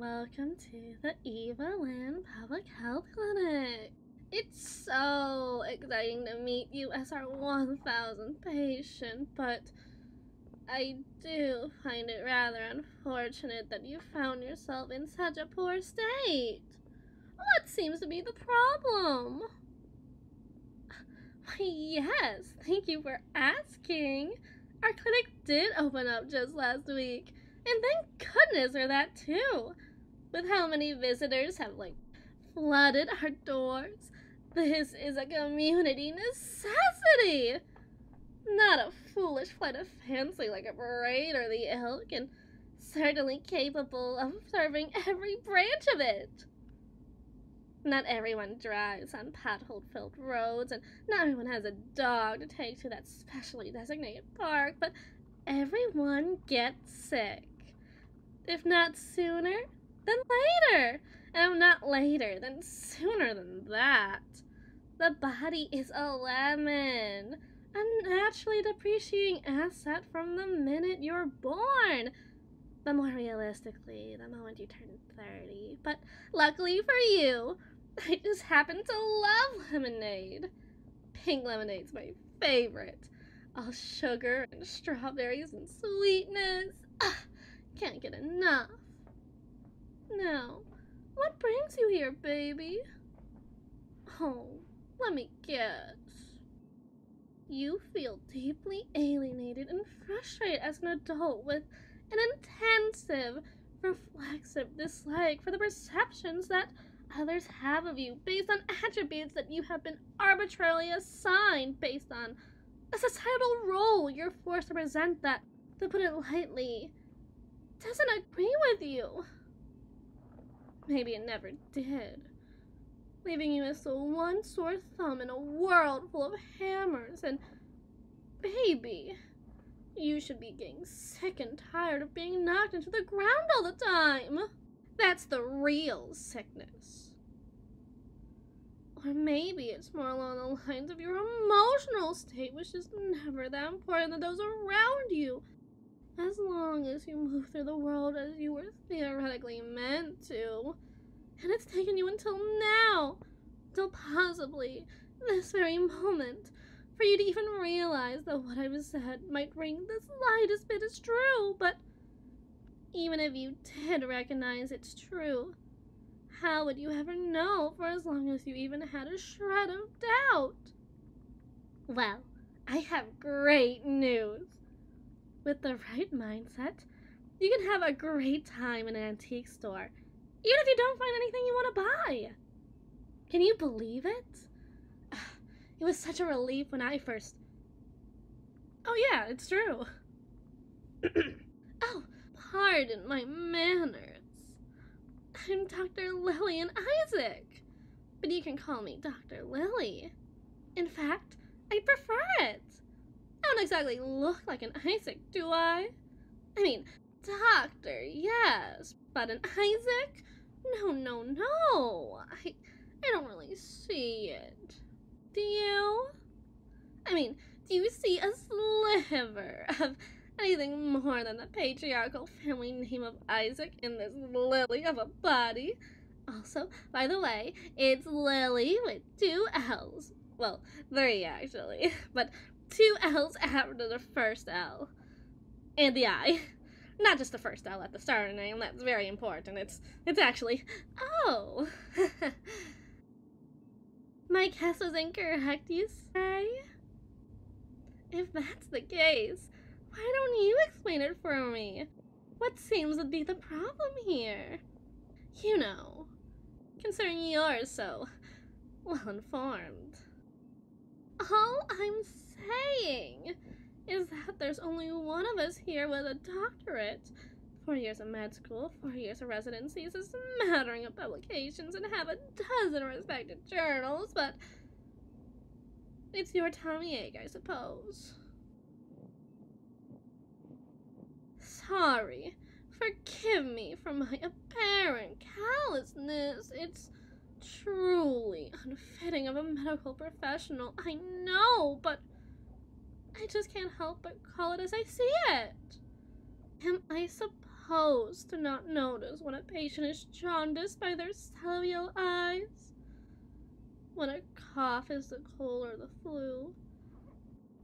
welcome to the Evelyn Public Health Clinic. It's so exciting to meet you as our 1,000th patient, but I do find it rather unfortunate that you found yourself in such a poor state. What seems to be the problem? Why, yes, thank you for asking. Our clinic did open up just last week, and thank goodness for that too. With how many visitors have, flooded our doors, this is a community necessity. Not a foolish flight of fancy like a parade or the ilk, and certainly capable of serving every branch of it. Not everyone drives on pothole-filled roads, and not everyone has a dog to take to that specially designated park, but everyone gets sick. If not sooner, then later. And if not later, then sooner than that. The body is a lemon, a naturally depreciating asset from the minute you're born. But more realistically, the moment you turn 30. But luckily for you, I just happen to love lemonade. Pink lemonade's my favorite. All sugar and strawberries and sweetness. Can't get enough. Now, what brings you here, baby? Oh, let me guess. You feel deeply alienated and frustrated as an adult with an intensive, reflexive dislike for the perceptions that others have of you based on attributes that you have been arbitrarily assigned based on a societal role you're forced to present that, to put it lightly, doesn't agree with you. Maybe it never did, leaving you as the one sore thumb in a world full of hammers. And baby, you should be getting sick and tired of being knocked into the ground all the time. That's the real sickness. Or maybe it's more along the lines of your emotional state, which is never that important to those around you, as long as you move through the world as you were theoretically meant to. And it's taken you until now, till possibly this very moment, for you to even realize that what I've said might ring the slightest bit as true. But even if you did recognize it's true, how would you ever know for as long as you even had a shred of doubt? Well, I have great news. With the right mindset, you can have a great time in an antique store, even if you don't find anything you want to buy. Can you believe it? It was such a relief when I first... Oh yeah, it's true. Oh, pardon my manners. I'm Dr. Lillian Isaac, but you can call me Dr. Lily. In fact, I prefer it. I don't exactly look like an Isaac, do I? I mean, doctor, yes, but an Isaac? No. I don't really see it. Do you? I mean, do you see a sliver of anything more than the patriarchal family name of Isaac in this lily of a body? Also, by the way, it's Lily with 2 L's. Well, 3 actually, but 2 L's after the first L. And the I. Not just the first L at the start of the name, that's very important. It's actually, oh. My guess was incorrect, you say? If that's the case, why don't you explain it for me? What seems to be the problem here? You know, considering you're so well-informed. All I'm saying is that there's only one of us here with a doctorate, 4 years of med school, 4 years of residencies, a smattering of publications, and half a dozen respected journals, but it's your tummy ache, I suppose. Sorry, forgive me for my apparent callousness. It's truly unfitting of a medical professional, I know, but I just can't help but call it as I see it. Am I supposed supposed to not notice when a patient is jaundiced by their cellular eyes? When a cough is the cold or the flu?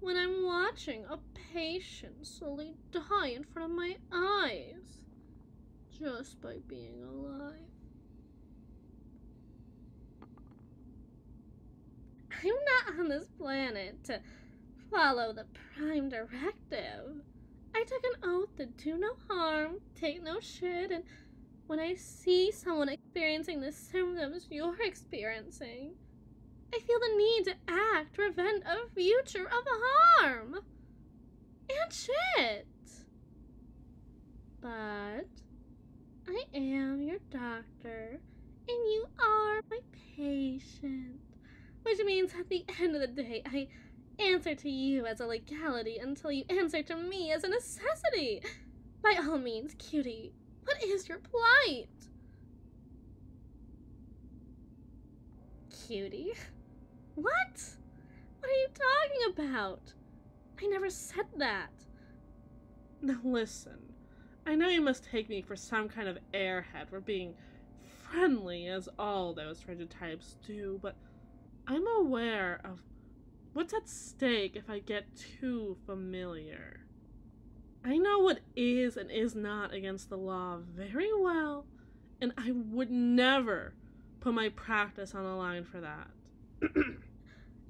When I'm watching a patient slowly die in front of my eyes just by being alive? I'm not on this planet to follow the Prime Directive. I took an oath to do no harm, take no shit, and when I see someone experiencing the symptoms you're experiencing, I feel the need to act to prevent a future of harm. And shit. But I am your doctor, and you are my patient. Which means at the end of the day, I answer to you as a legality until you answer to me as a necessity. By all means, cutie, what is your plight? Cutie? What? What are you talking about? I never said that. Now listen, I know you must take me for some kind of airhead for being friendly as all those rigid types do, but I'm aware of what's at stake if I get too familiar. I know what is and is not against the law very well, and I would never put my practice on the line for that.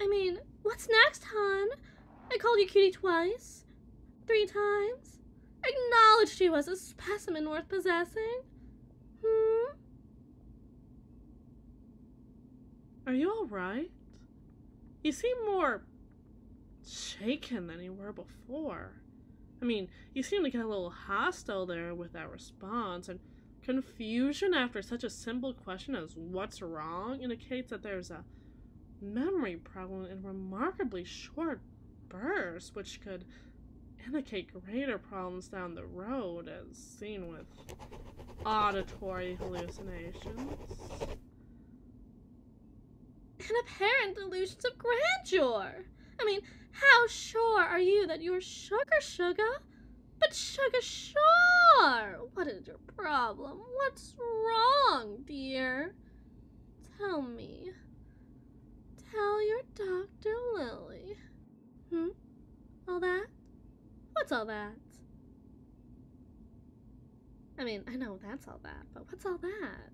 I mean, what's next, hon? I called you cutie twice, 3 times, acknowledged you as a specimen worth possessing. Are you alright? You seem more shaken than you were before. I mean, you seem to get a little hostile there with that response, and confusion after such a simple question as what's wrong indicates that there's a memory problem in remarkably short bursts, which could indicate greater problems down the road, as seen with auditory hallucinations. And apparent delusions of grandeur. I mean, how sure are you that you're sugar? But sure. What is your problem? What's wrong, dear? Tell me. Tell your Dr. Lily. All that? What's all that? I mean, I know that's all that, but what's all that?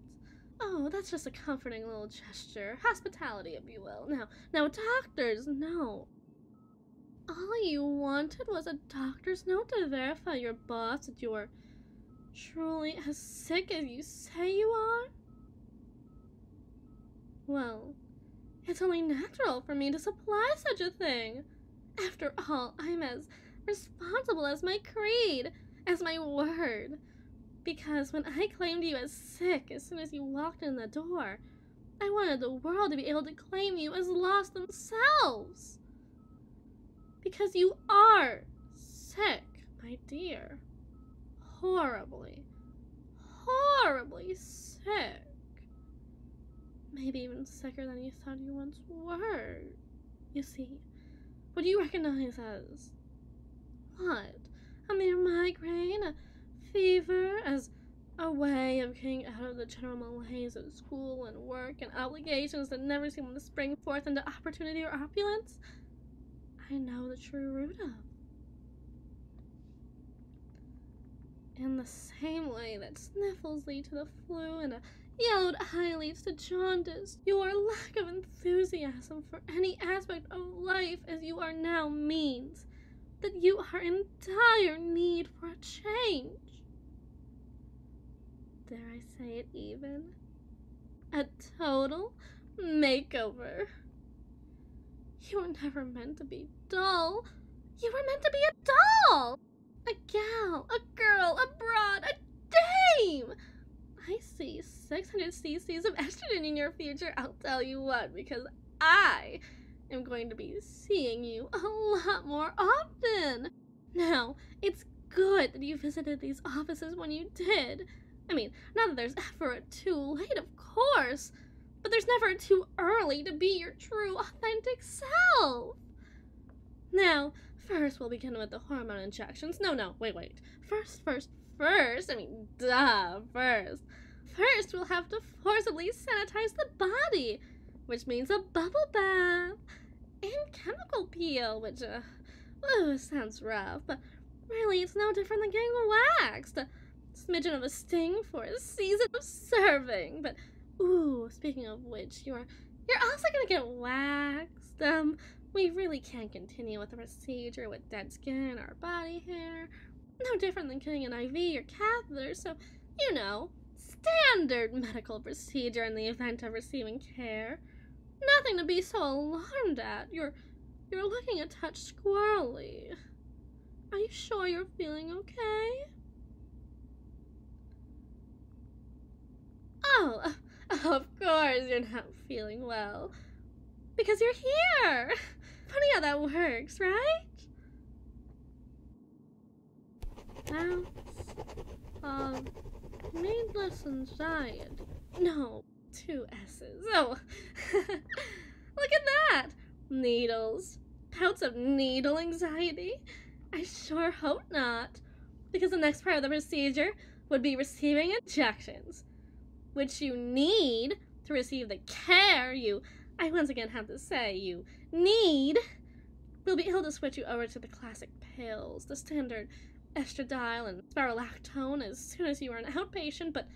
Oh, that's just a comforting little gesture. Hospitality, if you will. Now, doctors, no. All you wanted was a doctor's note to verify your boss that you are truly as sick as you say you are? Well, it's only natural for me to supply such a thing. After all, I'm as responsible as my creed, as my word. Because when I claimed you as sick as soon as you walked in the door, I wanted the world to be able to claim you as lost themselves. Because you are sick, my dear. Horribly sick. Maybe even sicker than you thought you once were. You see, what do you recognize as? What? A mere migraine? A fever? As a way of getting out of the general malaise of school and work and obligations that never seem to spring forth into opportunity or opulence? I know the true root of. In the same way that sniffles lead to the flu and a yellowed eye leads to jaundice, your lack of enthusiasm for any aspect of life as you are now means that you are in dire need for a change. Dare I say it even? A total makeover. You were never meant to be dull. You were meant to be a doll. A gal, a girl, a broad, a dame. I see 600 cc's of estrogen in your future, I'll tell you what, because I am going to be seeing you a lot more often. Now, it's good that you visited these offices when you did. I mean, not that there's ever a too late, of course, but there's never a too early to be your true, authentic self. Now, first we'll begin with the hormone injections. No, wait. First, first, first we'll have to forcibly sanitize the body, which means a bubble bath and chemical peel, which, sounds rough, but really it's no different than getting waxed. A smidgen of a sting for a season of serving, but, speaking of which, you're also gonna get waxed. We really can't continue with the procedure with dead skin or body hair. No different than getting an IV or catheter, so, standard medical procedure in the event of receiving care. Nothing to be so alarmed at. You're looking a touch squirrely. Are you sure you're feeling okay? Oh, of course you're not feeling well. Because you're here! Funny how that works, right? That's, needless anxiety. No, 2 S's. Oh, look at that! Needles. Bouts of needle anxiety? I sure hope not. Because the next part of the procedure would be receiving injections, which you need to receive the care I once again have to say, you need. We'll be able to switch you over to the classic pills, the standard estradiol and spirolactone as soon as you are an outpatient, but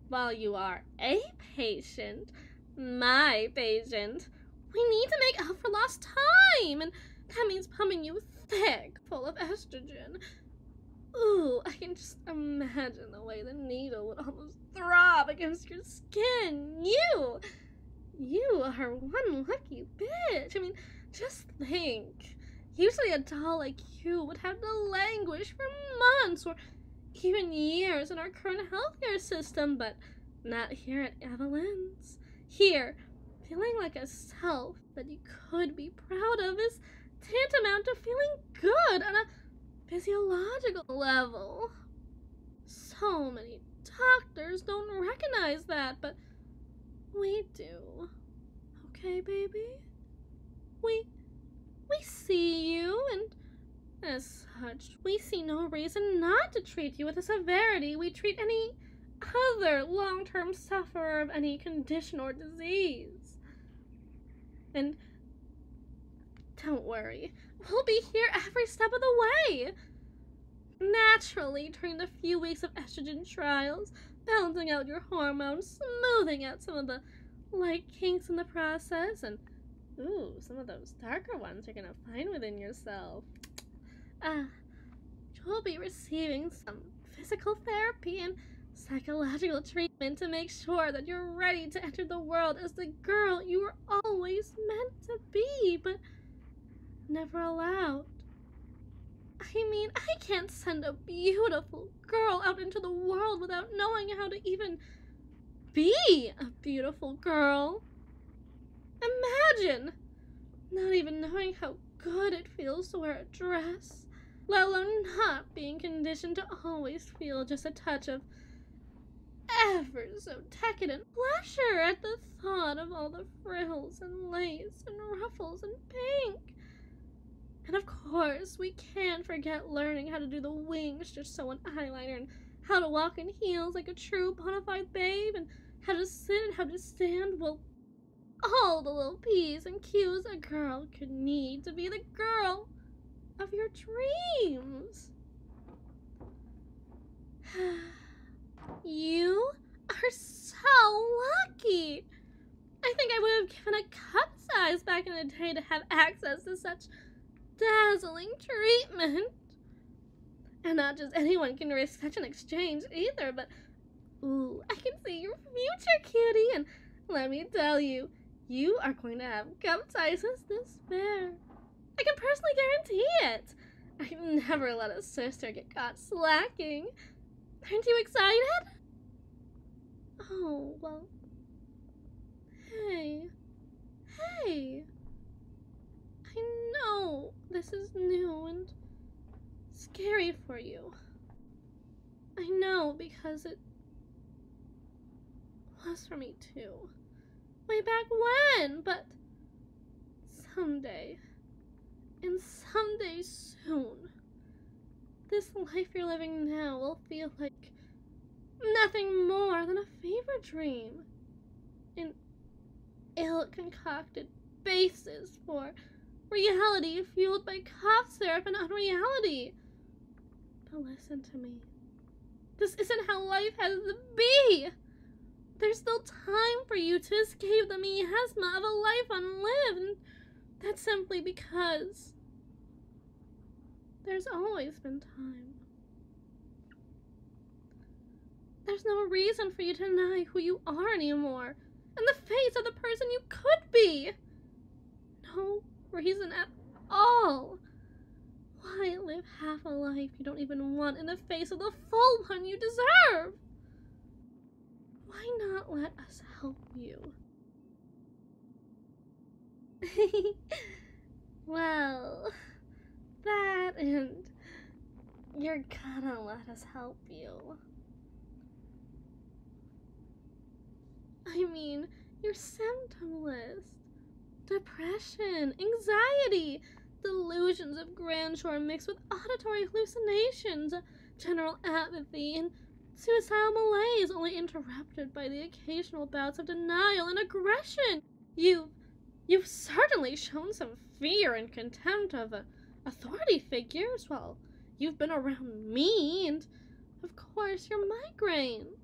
while you are a patient, my patient, we need to make up for lost time, and that means pumping you thick, full of estrogen. Ooh, I can just imagine the way the needle would almost throb against your skin. You are one lucky bitch. I mean, just think. Usually a doll like you would have to languish for months or even years in our current healthcare system, but not here at Evelyn's. Here, feeling like a self that you could be proud of is tantamount to feeling good on a physiological level. So many doctors don't recognize that, but we do. Okay, baby? We see you, and as such, we see no reason not to treat you with the severity we treat any other long-term sufferer of any condition or disease. And don't worry, we'll be here every step of the way. Naturally, during the few weeks of estrogen trials, balancing out your hormones, smoothing out some of the light kinks in the process, and some of those darker ones you're gonna find within yourself. You'll be receiving some physical therapy and psychological treatment to make sure that you're ready to enter the world as the girl you were always meant to be, but never allowed. I mean, I can't send a beautiful girl out into the world without knowing how to even be a beautiful girl. Imagine not even knowing how good it feels to wear a dress, let alone not being conditioned to always feel just a touch of ever so decadent pleasure at the thought of all the frills and lace and ruffles and pink. And of course, we can't forget learning how to do the wings to sew an eyeliner, and how to walk in heels like a true bona fide babe, and how to sit and how to stand. Well, all the little P's and Q's a girl could need to be the girl of your dreams. You are so lucky. I think I would have given a cup size back in the day to have access to such dazzling treatment. And not just anyone can risk such an exchange either, but I can see your future, cutie, and let me tell you, you are going to have cup sizes to spare. I can personally guarantee it. I've never let a sister get caught slacking. Aren't you excited? Oh, well, hey, I know this is new and scary for you. I know, because it was for me too. Way back when, but someday, and someday soon, this life you're living now will feel like nothing more than a fever dream. An ill-concocted basis for reality fueled by cough syrup and unreality. But listen to me. This isn't how life has to be. There's still time for you to escape the miasma of a life unlived. And that's simply because there's always been time. There's no reason for you to deny who you are anymore, in the face of the person you could be. No reason at all. Why live half a life you don't even want in the face of the full one you deserve? Why not let us help you? Well, that and you're gonna let us help you. I mean, your symptom list. Depression, anxiety, delusions of grandeur mixed with auditory hallucinations, general apathy, and suicidal malaise only interrupted by the occasional bouts of denial and aggression. You've certainly shown some fear and contempt of authority figures while you've been around me, and of course your migraines.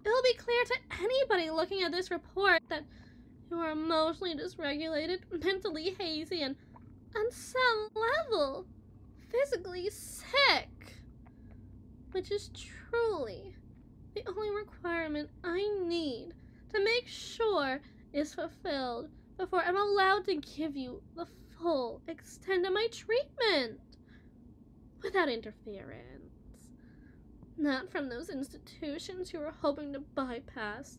It'll be clear to anybody looking at this report that you are emotionally dysregulated, mentally hazy, and on some level, physically sick. Which is truly the only requirement I need to make sure is fulfilled before I'm allowed to give you the full extent of my treatment. Without interference. Not from those institutions you were hoping to bypass.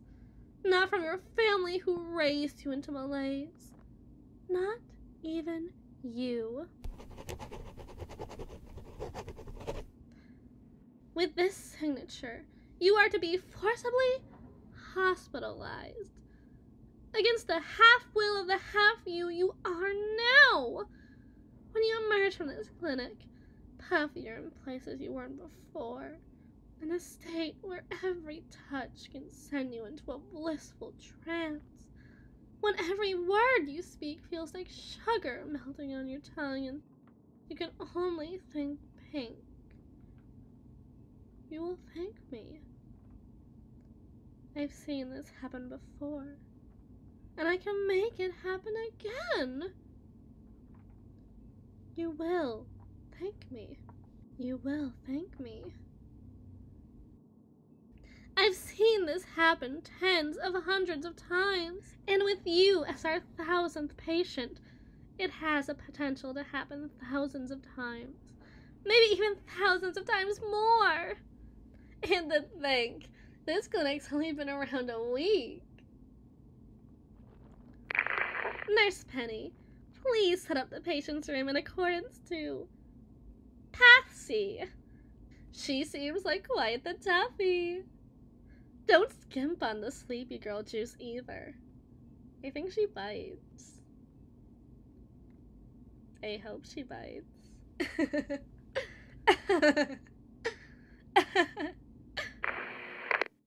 Not from your family who raised you into malaise. Not even you. With this signature, you are to be forcibly hospitalized. Against the half-will of the half-you you are now. When you emerge from this clinic, puffier in places you weren't before, in a state where every touch can send you into a blissful trance, when every word you speak feels like sugar melting on your tongue and you can only think pink. You will thank me. I've seen this happen before, and I can make it happen again. You will thank me. You will thank me. I've seen this happen tens of hundreds of times, and with you as our 1,000th patient, it has a potential to happen thousands of times, maybe even thousands of times more. And to think, this clinic's only been around a week. Nurse Penny, please set up the patient's room in accordance to Patsy. She seems like quite the toughie. Don't skimp on the sleepy girl juice either. I think she bites. I hope she bites.